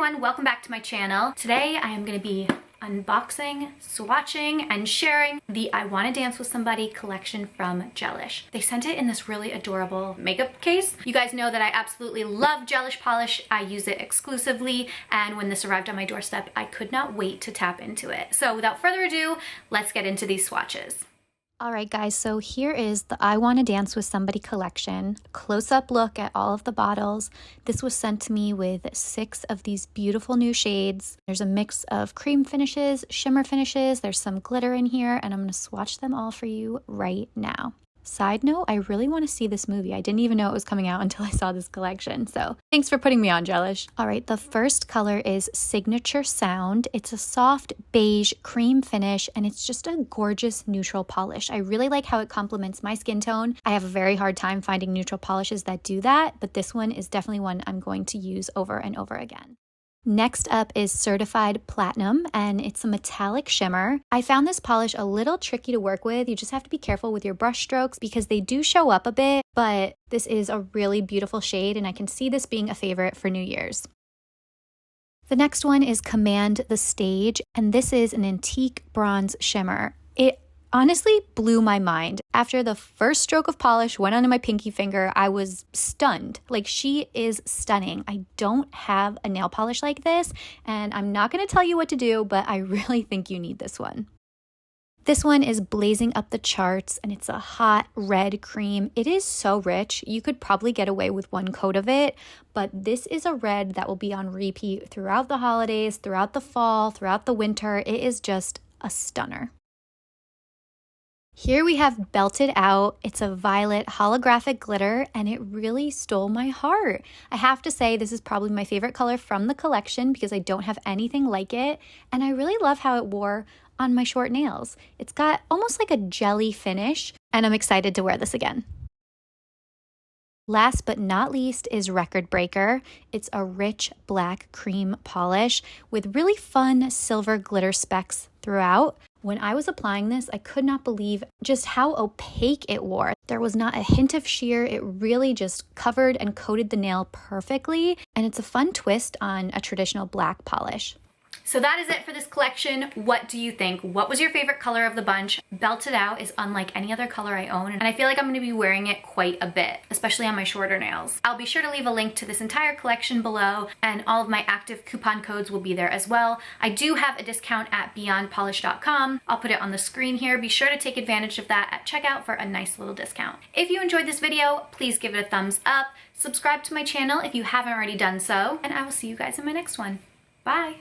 everyone, welcome back to my channel. Today I am going to be unboxing, swatching, and sharing the I Wanna Dance With Somebody collection from GELISH. They sent it in this really adorable makeup case. You guys know that I absolutely love GELISH polish. I use it exclusively, and when this arrived on my doorstep, I could not wait to tap into it. So without further ado, let's get into these swatches. Alright guys, so here is the I Wanna Dance With Somebody collection. Close-up look at all of the bottles. This was sent to me with 6 of these beautiful new shades. There's a mix of cream finishes, shimmer finishes, there's some glitter in here, and I'm going to swatch them all for you right now. Side note, I really want to see this movie. I didn't even know it was coming out until I saw this collection, so thanks for putting me on, GELISH. All right, the first color is Signature Sound. It's a soft beige cream finish, and it's just a gorgeous neutral polish. I really like how it complements my skin tone. I have a very hard time finding neutral polishes that do that, but this one is definitely one I'm going to use over and over again. Next up is Certified Platinum, and it's a metallic shimmer. I found this polish a little tricky to work with. You just have to be careful with your brush strokes because they do show up a bit, but this is a really beautiful shade, and I can see this being a favorite for New Year's. The next one is Command the Stage, and this is an antique bronze shimmer. It honestly blew my mind. After the first stroke of polish went onto my pinky finger, I was stunned. Like, she is stunning. I don't have a nail polish like this, and I'm not going to tell you what to do, but I really think you need this one. This one is blazing up the charts, and it's a hot red cream. It is so rich. You could probably get away with one coat of it, but this is a red that will be on repeat throughout the holidays, throughout the fall, throughout the winter. It is just a stunner. Here we have Belted Out. It's a violet holographic glitter, and it really stole my heart. I have to say this is probably my favorite color from the collection because I don't have anything like it, and I really love how it wore on my short nails. It's got almost like a jelly finish, and I'm excited to wear this again. Last but not least is Record Breaker. It's a rich black cream polish with really fun silver glitter specks throughout. When I was applying this, I could not believe just how opaque it wore. There was not a hint of sheer. It really just covered and coated the nail perfectly, and it's a fun twist on a traditional black polish. So that is it for this collection. What do you think? What was your favorite color of the bunch? Belted Out is unlike any other color I own, and I feel like I'm going to be wearing it quite a bit, especially on my shorter nails. I'll be sure to leave a link to this entire collection below, and all of my active coupon codes will be there as well. I do have a discount at beyondpolish.com. I'll put it on the screen here. Be sure to take advantage of that at checkout for a nice little discount. If you enjoyed this video, please give it a thumbs up. Subscribe to my channel if you haven't already done so, and I will see you guys in my next one. Bye!